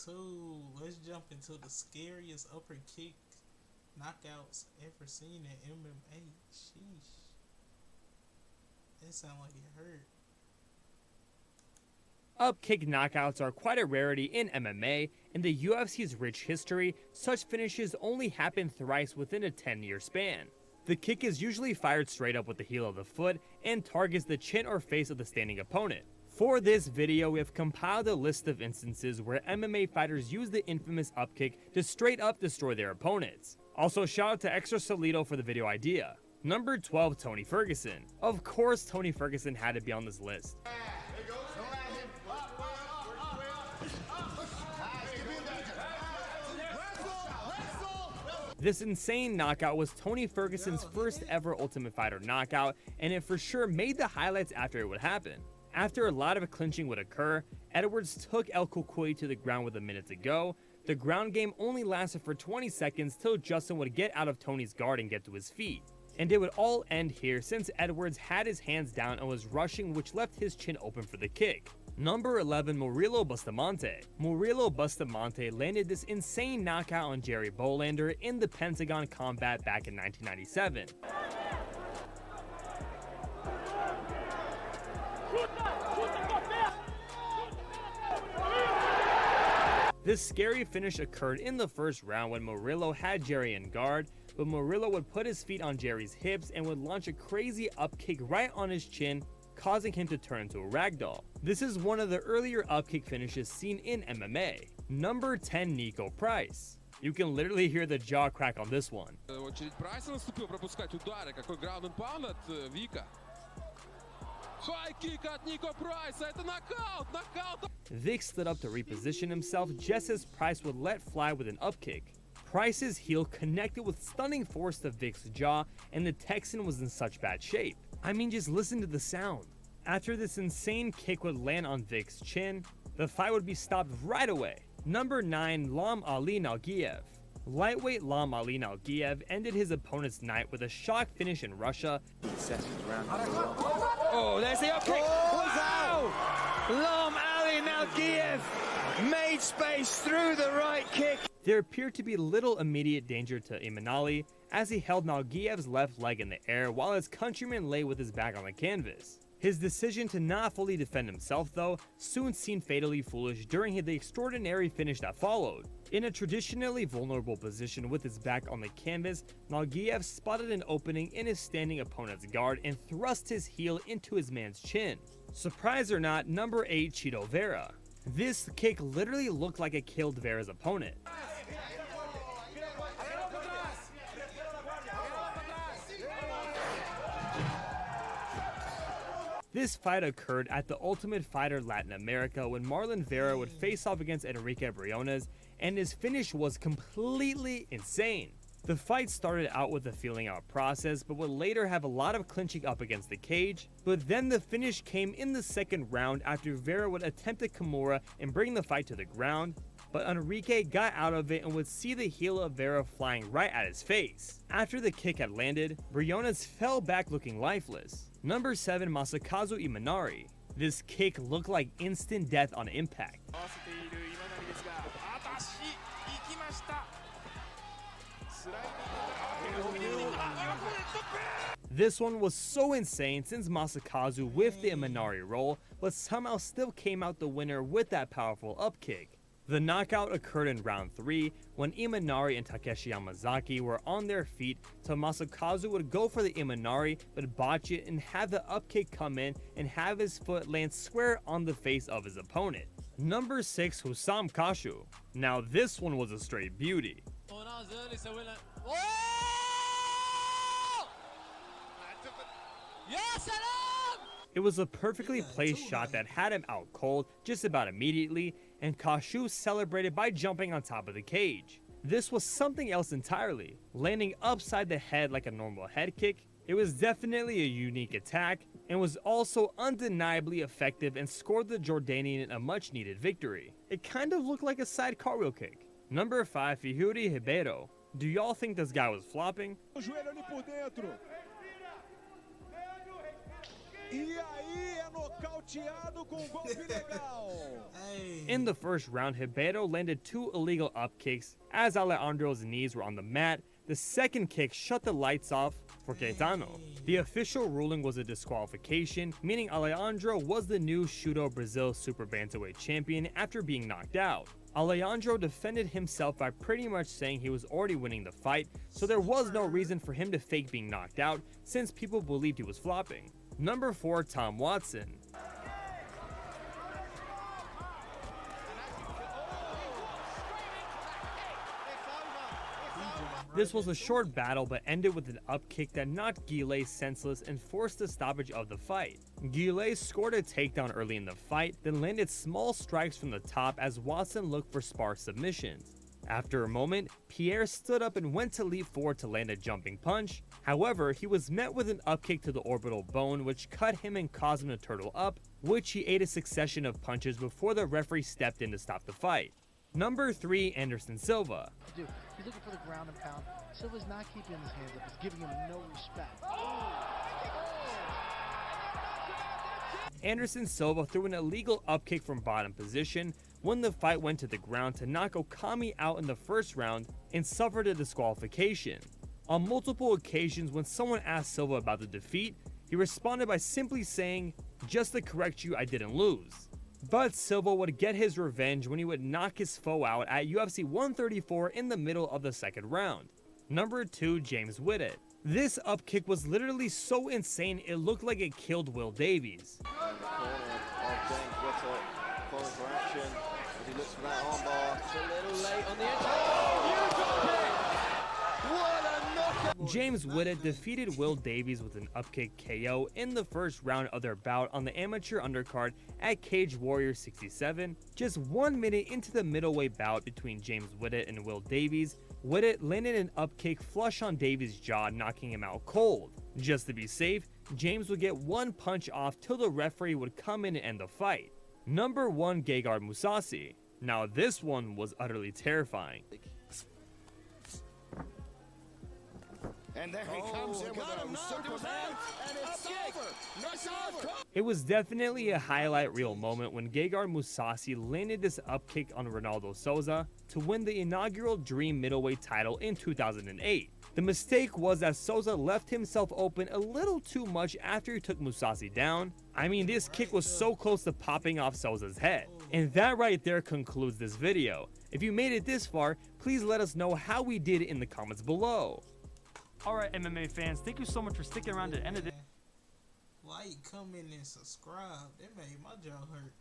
2, let's jump into the scariest upper kick knockouts ever seen in MMA. Sheesh. It sounded like it hurt. Up kick knockouts are quite a rarity in MMA. In the UFC's rich history, such finishes only happen thrice within a 10-year span. The kick is usually fired straight up with the heel of the foot and targets the chin or face of the standing opponent. For this video, we have compiled a list of instances where MMA fighters use the infamous up kick to straight up destroy their opponents. Also, shout out to Extra Solito for the video idea. Number 12, Tony Ferguson. Of course, Tony Ferguson had to be on this list. This insane knockout was Tony Ferguson's first ever Ultimate Fighter knockout, and it for sure made the highlights after it would happen. After a lot of clinching would occur, Edwards took El Cucuy to the ground with a minute to go. The ground game only lasted for 20 seconds till Justin would get out of Tony's guard and get to his feet. And it would all end here since Edwards had his hands down and was rushing, which left his chin open for the kick. Number 11, Morelos Bustamante. Morelos Bustamante landed this insane knockout on Jerry Bolander in the Pentagon combat back in 1997. This scary finish occurred in the first round when Morelos had Jerry in guard, but Morelos would put his feet on Jerry's hips and would launch a crazy up kick right on his chin, causing him to turn into a ragdoll. This is one of the earlier upkick finishes seen in MMA. Number 10, Nico Price. You can literally hear the jaw crack on this one. Vic stood up to reposition himself just as Price would let fly with an upkick. Price's heel connected with stunning force to Vic's jaw, and the Texan was in such bad shape. I mean, just listen to the sound. After this insane kick would land on Vic's chin, the fight would be stopped right away. Number 9, Lam Ali Nalgiev. Lightweight Lam Ali Nalgiev ended his opponent's night with a shock finish in Russia. Oh, there's the up kick. Wow! Lam Ali Nalgiev made space through the right kick. There appeared to be little immediate danger to Imanari as he held Nalgiev's left leg in the air while his countryman lay with his back on the canvas. His decision to not fully defend himself, though, soon seemed fatally foolish during the extraordinary finish that followed. In a traditionally vulnerable position with his back on the canvas, Nalgiev spotted an opening in his standing opponent's guard and thrust his heel into his man's chin. Surprise or not, number 8, Cheeto Vera. This kick literally looked like it killed Vera's opponent. This fight occurred at the Ultimate Fighter Latin America when Marlon Vera would face off against Enrique Briones, and his finish was completely insane. The fight started out with a feeling out process, but would later have a lot of clinching up against the cage, but then the finish came in the second round after Vera would attempt a Kimura and bring the fight to the ground, but Enrique got out of it and would see the heel of Vera flying right at his face. After the kick had landed, Briones fell back looking lifeless. Number 7, Masakazu Imanari. This kick looked like instant death on impact. This one was so insane since Masakazu whiffed the Imanari roll, but somehow still came out the winner with that powerful upkick. The knockout occurred in round 3 when Imanari and Takeshi Yamazaki were on their feet, so Masakazu would go for the Imanari but botch it and have the upkick come in and have his foot land square on the face of his opponent. Number 6, Husam Kashu. Now this one was a straight beauty. It was a perfectly placed shot that had him out cold just about immediately, and Kashu celebrated by jumping on top of the cage. This was something else entirely, landing upside the head like a normal head kick. It was definitely a unique attack, and was also undeniably effective and scored the Jordanian a much needed victory. It kind of looked like a side cartwheel kick. Number 5, Gegard Mousasi. Do y'all think this guy was flopping? Nocauteado com golpe legal. Hey. In the first round, Hiberno landed 2 illegal up kicks as Alejandro's knees were on the mat. The second kick shut the lights off for Caetano. The official ruling was a disqualification, meaning Alejandro was the new Shooto Brazil Super Bantamweight champion after being knocked out. Alejandro defended himself by pretty much saying he was already winning the fight, so there was no reason for him to fake being knocked out since people believed he was flopping. Number 4, Tom Watson. This was a short battle but ended with an upkick that knocked Guillet senseless and forced the stoppage of the fight. Guillet scored a takedown early in the fight, then landed small strikes from the top as Watson looked for sparse submissions. After a moment, Pierre stood up and went to leap forward to land a jumping punch. However, he was met with an upkick to the orbital bone which cut him and caused him to turtle up, which he ate a succession of punches before the referee stepped in to stop the fight. Number 3, Anderson Silva. He's looking for the ground and pound. Silva's not keeping his hands up. He's giving him no respect. Anderson Silva threw an illegal upkick from bottom position when the fight went to the ground to knock Okami out in the first round and suffered a disqualification. On multiple occasions when someone asked Silva about the defeat, he responded by simply saying, "Just to correct you, I didn't lose." But Silva would get his revenge when he would knock his foe out at UFC 134 in the middle of the second round. Number 2, James Whitted. This upkick was literally so insane it looked like it killed Will Davies. Corner of James Whitted, calling for action as he looks for that armbar. It's a little late on the edge. Oh, you got it! What a knockout! James Whitted defeated Will Davies with an upkick KO in the first round of their bout on the amateur undercard at Cage Warrior 67. Just 1 minute into the middleweight bout between James Whitted and Will Davies, Whitted landed an upkick flush on Davies' jaw, knocking him out cold. Just to be safe, James would get 1 punch off till the referee would come in and end the fight. Number 1, Gegard Mousasi. Now this one was utterly terrifying. And there he comes in with a Superman, and it's over. It's over. It was definitely a highlight reel moment when Gegard Mousasi landed this upkick on Ronaldo Souza to win the inaugural Dream middleweight title in 2008. The mistake was that Souza left himself open a little too much after he took Mousasi down. I mean, this kick was so close to popping off Souza's head. And that right there concludes this video. If you made it this far, please let us know how we did in the comments below. Alright MMA fans, thank you so much for sticking around to the end of this. Like, comment, and subscribe. That made my jaw hurt.